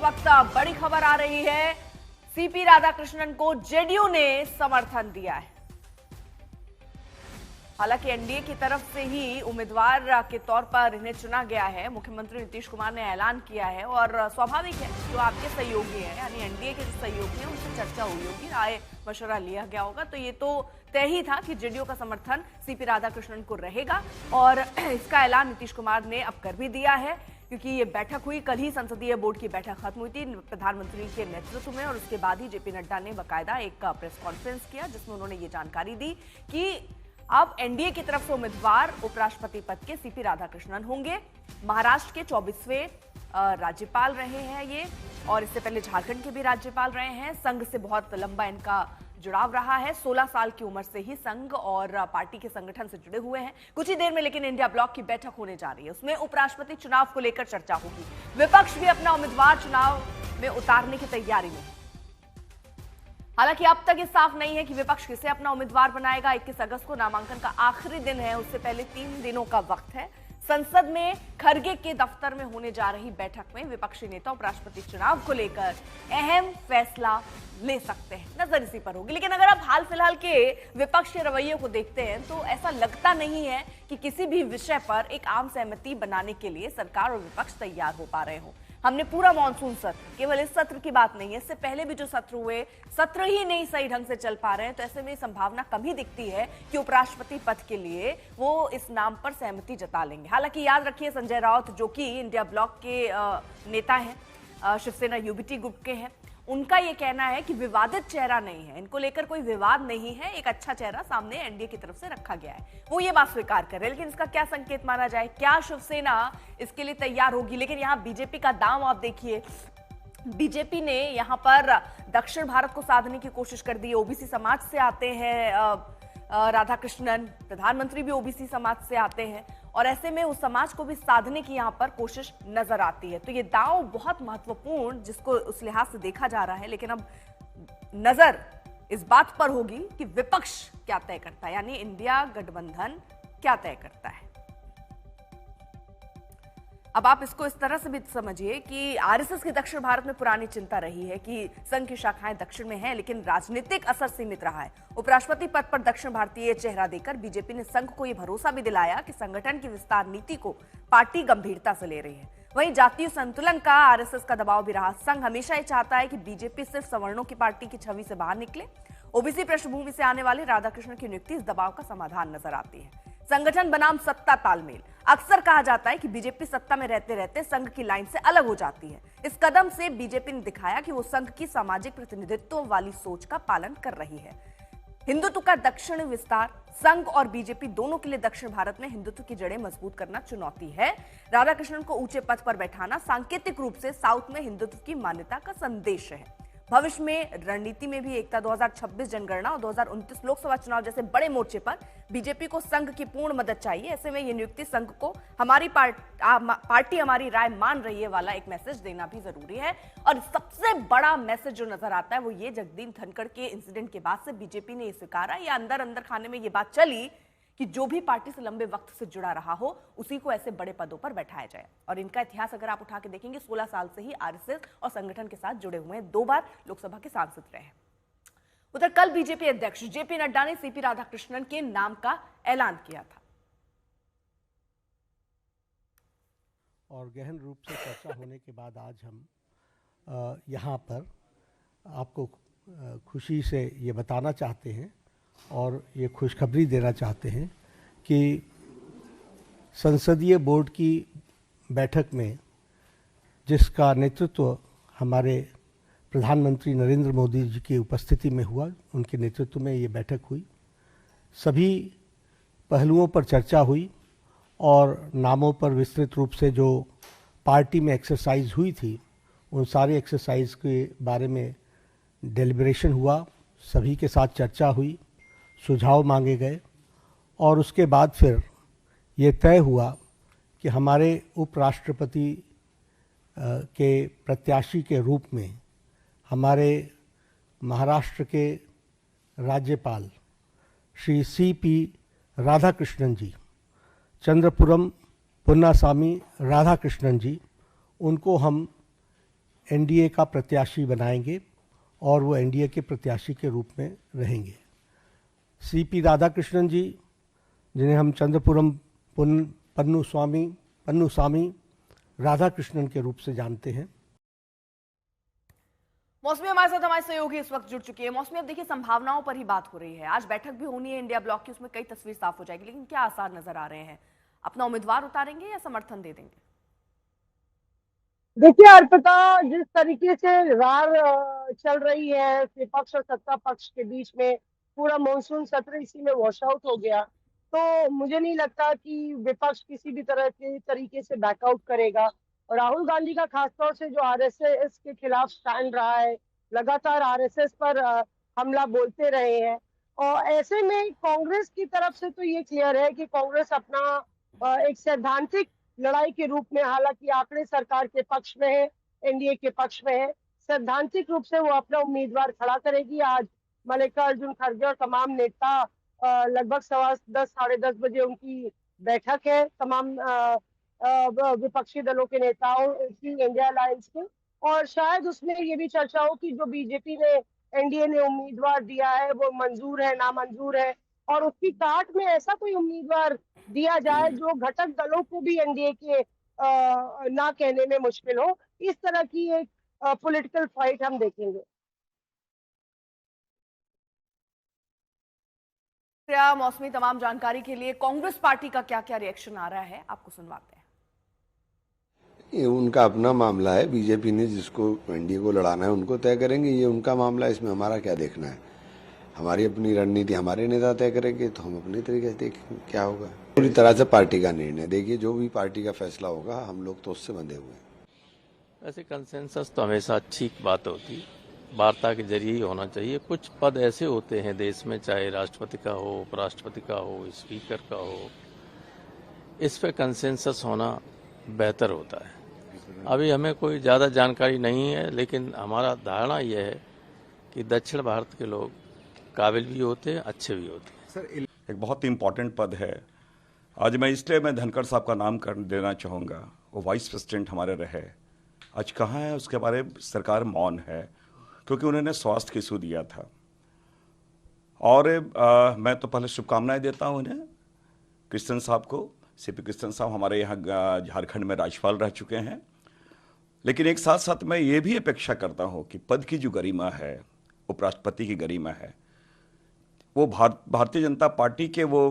वक्त बड़ी खबर आ रही है, सीपी राधाकृष्णन को जेडीयू ने समर्थन दिया है। हालांकि एनडीए की तरफ से ही उम्मीदवार के तौर पर इन्हें चुना गया है। मुख्यमंत्री नीतीश कुमार ने ऐलान किया है और स्वाभाविक है जो आपके सहयोगी हैं यानी एनडीए के जो सहयोगी हैं उनसे चर्चा हुई होगी, राय मशवरा लिया गया होगा। तो ये तो तय ही था कि जेडीयू का समर्थन सीपी राधाकृष्णन को रहेगा और इसका ऐलान नीतीश कुमार ने अब कर भी दिया है, क्योंकि ये बैठक हुई कल ही। संसदीय बोर्ड की बैठक खत्म हुई थी प्रधानमंत्री के नेतृत्व में और उसके बाद ही जेपी नड्डा ने बाकायदा एक प्रेस कॉन्फ्रेंस किया जिसमें उन्होंने ये जानकारी दी कि अब एनडीए की तरफ से उम्मीदवार उपराष्ट्रपति पद के सीपी राधाकृष्णन होंगे। महाराष्ट्र के 24वें राज्यपाल रहे हैं ये और इससे पहले झारखंड के भी राज्यपाल रहे हैं। संघ से बहुत लंबा इनका जुड़ाव रहा है। 16 साल की उम्र से ही संघ और पार्टी के संगठन से जुड़े हुए हैं। कुछ ही देर में लेकिन इंडिया ब्लॉक की बैठक होने जा रही है, उसमें उपराष्ट्रपति चुनाव को लेकर चर्चा होगी। विपक्ष भी अपना उम्मीदवार चुनाव में उतारने की तैयारी में। हालांकि अब तक ये साफ नहीं है कि विपक्ष किसे अपना उम्मीदवार बनाएगा। 21 अगस्त को नामांकन का आखिरी दिन है, उससे पहले 3 दिनों का वक्त है। संसद में खरगे के दफ्तर में होने जा रही बैठक में विपक्षी नेता उपराष्ट्रपति चुनाव को लेकर अहम फैसला ले सकते हैं। नजर इसी पर होगी। लेकिन अगर आप हाल फिलहाल के विपक्ष के रवैये को देखते हैं तो ऐसा लगता नहीं है कि किसी भी विषय पर एक आम सहमति बनाने के लिए सरकार और विपक्ष तैयार हो पा रहे हो। हमने पूरा मॉनसून सत्र, केवल इस सत्र की बात नहीं है, इससे पहले भी जो सत्र हुए, सत्र ही नहीं सही ढंग से चल पा रहे हैं। तो ऐसे में संभावना कम ही दिखती है कि उपराष्ट्रपति पद के लिए वो इस नाम पर सहमति जता लेंगे। हालांकि याद रखिए संजय राउत जो कि इंडिया ब्लॉक के नेता हैं, शिवसेना यूबीटी ग्रुप के हैं, उनका ये कहना है कि विवादित चेहरा नहीं है, इनको लेकर कोई विवाद नहीं है, एक अच्छा चेहरा सामने एनडीए की तरफ से रखा गया है। वो ये बात स्वीकार कर रहे हैं। लेकिन इसका क्या संकेत माना जाए, क्या शिवसेना इसके लिए तैयार होगी? लेकिन यहाँ बीजेपी का दांव आप देखिए, बीजेपी ने यहाँ पर दक्षिण भारत को साधने की कोशिश कर दी। ओबीसी समाज से आते हैं राधाकृष्णन, प्रधानमंत्री भी ओबीसी समाज से आते हैं और ऐसे में उस समाज को भी साधने की यहाँ पर कोशिश नजर आती है। तो ये दांव बहुत महत्वपूर्ण जिसको उस लिहाज से देखा जा रहा है। लेकिन अब नजर इस बात पर होगी कि विपक्ष क्या तय करता है, यानी इंडिया गठबंधन क्या तय करता है। अब आप इसको इस तरह से भी समझिए कि आरएसएस की दक्षिण भारत में पुरानी चिंता रही है कि संघ की शाखाएं दक्षिण में हैं, लेकिन राजनीतिक असर सीमित रहा है। उपराष्ट्रपति पद पर दक्षिण भारतीय चेहरा देकर बीजेपी ने संघ को यह भरोसा भी दिलाया कि संगठन की विस्तार नीति को पार्टी गंभीरता से ले रही है। वहीं जातीय संतुलन का आरएसएस का दबाव भी रहा। संघ हमेशा ये चाहता है कि बीजेपी सिर्फ सवर्णों की पार्टी की छवि से बाहर निकले। ओबीसी पृष्ठभूमि से आने वाले राधाकृष्णन की नियुक्ति इस दबाव का समाधान नजर आती है। संगठन बनाम सत्ता तालमेल। अक्सर कहा जाता है कि बीजेपी सत्ता में रहते रहते संघ की लाइन से अलग हो जाती है। इस कदम से बीजेपी ने दिखाया कि वो संघ की सामाजिक प्रतिनिधित्व वाली सोच का पालन कर रही है। हिंदुत्व का दक्षिण विस्तार। संघ और बीजेपी दोनों के लिए दक्षिण भारत में हिंदुत्व की जड़ें मजबूत करना चुनौती है। राधाकृष्णन को ऊंचे पद पर बैठाना सांकेतिक रूप से साउथ में हिंदुत्व की मान्यता का संदेश है। भविष्य में रणनीति में भी एकता। 2026 जनगणना और 2029 लोकसभा चुनाव जैसे बड़े मोर्चे पर बीजेपी को संघ की पूर्ण मदद चाहिए। ऐसे में ये नियुक्ति संघ को हमारी पार्टी हमारी राय मान रही है वाला एक मैसेज देना भी जरूरी है। और सबसे बड़ा मैसेज जो नजर आता है वो ये, जगदीप धनखड़ के इंसिडेंट के बाद से बीजेपी ने ये स्वीकारा या अंदर अंदर खाने में ये बात चली कि जो भी पार्टी से लंबे वक्त से जुड़ा रहा हो उसी को ऐसे बड़े पदों पर बैठाया जाए। और इनका इतिहास अगर आप उठा के देखेंगे, 16 साल से ही आरएसएस और संगठन के साथ जुड़े हुए हैं, 2 बार लोकसभा के सांसद रहे हैं। उधर कल बीजेपी अध्यक्ष जेपी नड्डा ने सीपी राधाकृष्णन के नाम का ऐलान किया था और गहन रूप से चर्चा होने के बाद आज हम यहाँ पर आपको खुशी से ये बताना चाहते हैं और ये खुशखबरी देना चाहते हैं कि संसदीय बोर्ड की बैठक में जिसका नेतृत्व हमारे प्रधानमंत्री नरेंद्र मोदी जी की उपस्थिति में हुआ, उनके नेतृत्व में ये बैठक हुई। सभी पहलुओं पर चर्चा हुई और नामों पर विस्तृत रूप से जो पार्टी में एक्सरसाइज हुई थी उन सारे एक्सरसाइज के बारे में डेलिब्रेशन हुआ, सभी के साथ चर्चा हुई, सुझाव मांगे गए और उसके बाद फिर ये तय हुआ कि हमारे उपराष्ट्रपति के प्रत्याशी के रूप में हमारे महाराष्ट्र के राज्यपाल श्री सीपी राधाकृष्णन जी, चंद्रपुरम पुन्नासामी राधाकृष्णन जी, उनको हम एनडीए का प्रत्याशी बनाएंगे और वो एनडीए के प्रत्याशी के रूप में रहेंगे। सीपी राधाकृष्णन जी, जिन्हें हम चंद्रपुरम पन्नुसामी राधाकृष्णन के रूप से जानते हैं। मौसमी हमारे साथ हमारे सहयोगी इस वक्त जुड़ चुकी है। मौसमी, अब देखिए संभावनाओं पर ही बात हो रही है। आज बैठक भी होनी है इंडिया ब्लॉक की, उसमें कई तस्वीर साफ हो जाएगी, लेकिन क्या आसार नजर आ रहे हैं? अपना उम्मीदवार उतारेंगे या समर्थन दे देंगे? देखिए अर्पिता, जिस तरीके से रार चल रही है विपक्ष और सत्ता पक्ष के बीच में, पूरा मॉनसून सत्र इसी में वॉश आउट हो गया, तो मुझे नहीं लगता कि विपक्ष किसी भी तरह के तरीके से बैकआउट करेगा। और राहुल गांधी का खासतौर से जो आरएसएस के खिलाफ स्टैंड रहा है, लगातार आरएसएस पर हमला बोलते रहे हैं, और ऐसे में कांग्रेस की तरफ से तो ये क्लियर है कि कांग्रेस अपना एक सैद्धांतिक लड़ाई के रूप में, हालांकि आंकड़े सरकार के पक्ष में है, एनडीए के पक्ष में है, सैद्धांतिक रूप से वो अपना उम्मीदवार खड़ा करेगी। आज मल्लिकार्जुन खड़गे और तमाम नेता लगभग 10:15 साढ़े 10 बजे उनकी बैठक है, तमाम विपक्षी दलों के नेताओं की, इंडिया अलायंस के, और शायद उसमें ये भी चर्चा हो कि जो बीजेपी ने, एनडीए ने उम्मीदवार दिया है वो मंजूर है, नामंजूर है, और उसकी काट में ऐसा कोई उम्मीदवार दिया जाए जो घटक दलों को भी एनडीए के ना कहने में मुश्किल हो। इस तरह की एक पॉलिटिकल फाइट हम देखेंगे। मौसमी, तमाम जानकारी के लिए। कांग्रेस पार्टी का क्या क्या रिएक्शन आ रहा है, आपको सुनवाते हैं। ये उनका अपना मामला है। बीजेपी ने जिसको एनडीए को लड़ाना है उनको तय करेंगे, ये उनका मामला है, इसमें हमारा क्या देखना है। हमारी अपनी रणनीति हमारे नेता तय करेंगे, तो हम अपने तरीके से देखेंगे क्या होगा। पूरी तरह से पार्टी का निर्णय, देखिए जो भी पार्टी का फैसला होगा हम लोग तो उससे बंधे हुए हैं। ऐसे कंसेंसस तो हमेशा अच्छी बात होती, वार्ता के जरिए ही होना चाहिए। कुछ पद ऐसे होते हैं देश में, चाहे राष्ट्रपति का हो, उपराष्ट्रपति का हो, स्पीकर का हो, इस पे कंसेंसस होना बेहतर होता है। अभी हमें कोई ज़्यादा जानकारी नहीं है, लेकिन हमारा धारणा यह है कि दक्षिण भारत के लोग काबिल भी होते हैं, अच्छे भी होते हैं। सर, एक बहुत ही इम्पोर्टेंट पद है। आज मैं धनखड़ साहब का नाम कर देना चाहूँगा। वो वाइस प्रेसिडेंट हमारे रहे, आज कहाँ है उसके बारे में सरकार मौन है, क्योंकि उन्होंने स्वास्थ्य की इशू दिया था। और मैं तो पहले शुभकामनाएं देता हूँ उन्हें, कृष्णन साहब को। सीपी कृष्णन साहब हमारे यहाँ झारखंड में राज्यपाल रह चुके हैं। लेकिन एक साथ साथ मैं ये भी अपेक्षा करता हूँ कि पद की जो गरिमा है, उपराष्ट्रपति की गरिमा है, वो भारतीय जनता पार्टी के वो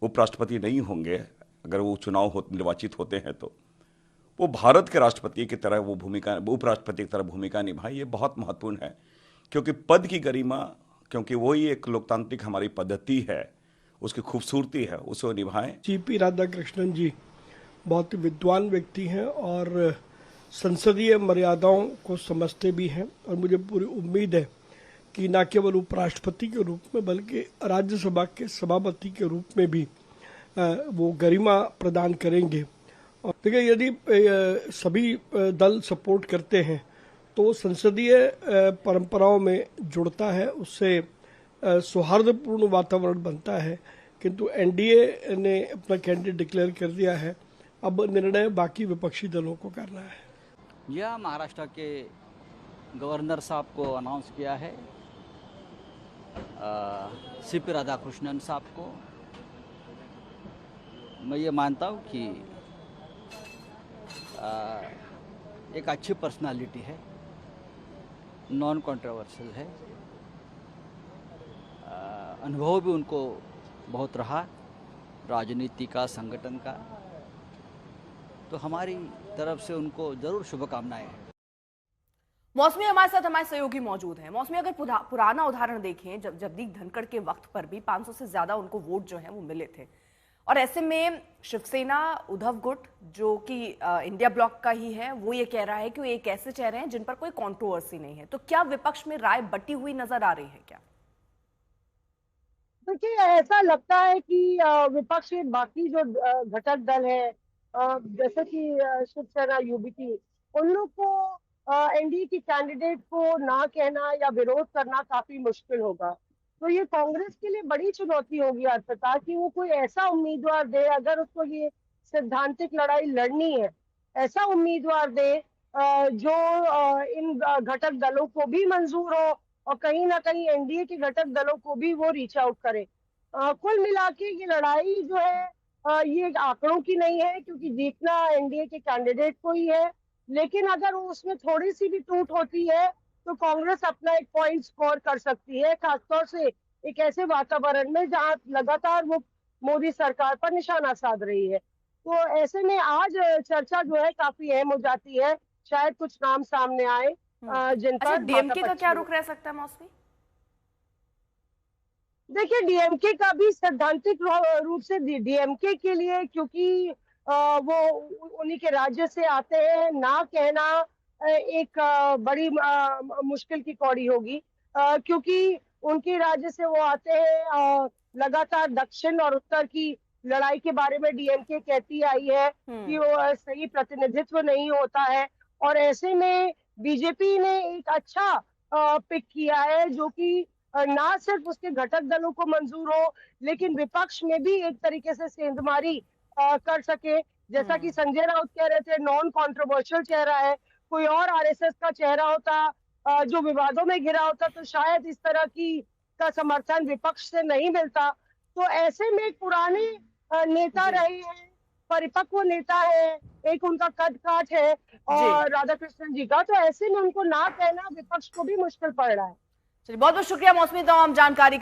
उपराष्ट्रपति नहीं होंगे। अगर वो निर्वाचित होते हैं तो वो भारत के राष्ट्रपति की तरह वो उपराष्ट्रपति की तरह भूमिका निभाएं। ये बहुत महत्वपूर्ण है, क्योंकि पद की गरिमा, क्योंकि वही एक लोकतांत्रिक हमारी पद्धति है, उसकी खूबसूरती है, उसे निभाएं। सीपी राधाकृष्णन जी बहुत विद्वान व्यक्ति हैं और संसदीय मर्यादाओं को समझते भी हैं, और मुझे पूरी उम्मीद है कि न केवल उपराष्ट्रपति के रूप में बल्कि राज्यसभा के सभापति के रूप में भी वो गरिमा प्रदान करेंगे। और देखिए, यदि सभी दल सपोर्ट करते हैं तो संसदीय परंपराओं में जुड़ता है, उससे सौहार्दपूर्ण वातावरण बनता है। किंतु एनडीए ने अपना कैंडिडेट डिक्लेयर कर दिया है, अब निर्णय बाकी विपक्षी दलों को करना है। यह महाराष्ट्र के गवर्नर साहब को अनाउंस किया है, सीपी राधाकृष्णन साहब को। मैं ये मानता हूँ कि एक अच्छी पर्सनालिटी है, नॉन कंट्रोवर्शियल है, अनुभव भी उनको बहुत रहा राजनीति का, संगठन का, तो हमारी तरफ से उनको जरूर शुभकामनाएं हैं। मौसमी, हमारे साथ हमारे सहयोगी मौजूद हैं। मौसमी, अगर पुराना उदाहरण देखें, जब जगदीप धनखड़ के वक्त पर भी 500 से ज्यादा उनको वोट जो है वो मिले थे, और ऐसे में शिवसेना, उद्धव गुट जो कि इंडिया ब्लॉक का ही है, वो ये कह रहा है कि वो एक ऐसे चेहरे हैं जिन पर कोई कंट्रोवर्सी नहीं है। तो क्या विपक्ष में राय बटी हुई नजर आ रही है क्या? देखिए, ऐसा लगता है कि विपक्ष के बाकी जो घटक दल है, जैसे कि शिवसेना, यूबीपी, उन लोग को एनडीए की कैंडिडेट को ना कहना या विरोध करना काफी मुश्किल होगा। तो ये कांग्रेस के लिए बड़ी चुनौती होगी अर्पिता, कि वो कोई ऐसा उम्मीदवार दे, अगर उसको ये सैद्धांतिक लड़ाई लड़नी है, ऐसा उम्मीदवार दे जो इन घटक दलों को भी मंजूर हो और कहीं ना कहीं एनडीए के घटक दलों को भी वो रीच आउट करे। कुल मिला के ये लड़ाई जो है ये आंकड़ों की नहीं है, क्योंकि जीतना एनडीए के कैंडिडेट को ही है। लेकिन अगर उसमें थोड़ी सी भी टूट होती है तो कांग्रेस अपना एक पॉइंट स्कोर कर सकती है, खासतौर से एक ऐसे वातावरण में जहां लगातार वो मोदी सरकार पर निशाना साध रही है। तो ऐसे में आज चर्चा जो है काफी अहम हो जाती है। शायद कुछ नाम सामने आए जिन अच्छा, पर डीएमके का क्या माथापच्ची रुख रह सकता है मौसमी? देखिए, डीएमके का भी सैद्धांतिक रूप से डीएमके के लिए, क्योंकि वो उन्हीं के राज्य से आते हैं, ना कहना एक बड़ी मुश्किल की कौड़ी होगी, क्योंकि उनके राज्य से वो आते हैं। लगातार दक्षिण और उत्तर की लड़ाई के बारे में डीएमके कहती आई है कि वो सही प्रतिनिधित्व नहीं होता है, और ऐसे में बीजेपी ने एक अच्छा पिक किया है जो कि ना सिर्फ उसके घटक दलों को मंजूर हो, लेकिन विपक्ष में भी एक तरीके से सेंधमारी कर सके। जैसा कि संजय राउत कह रहे थे, नॉन कंट्रोवर्शियल चेहरा है। कोई और आरएसएस का चेहरा होता जो विवादों में घिरा होता तो शायद इस तरह की का समर्थन विपक्ष से नहीं मिलता। तो ऐसे में पुराने नेता रहे हैं, परिपक्व नेता है, एक उनका कद काठ है और राधाकृष्णन जी का, तो ऐसे में उनको ना कहना विपक्ष को भी मुश्किल पड़ रहा है। चलिए, बहुत बहुत शुक्रिया मौसमी तमाम जानकारी के लिए।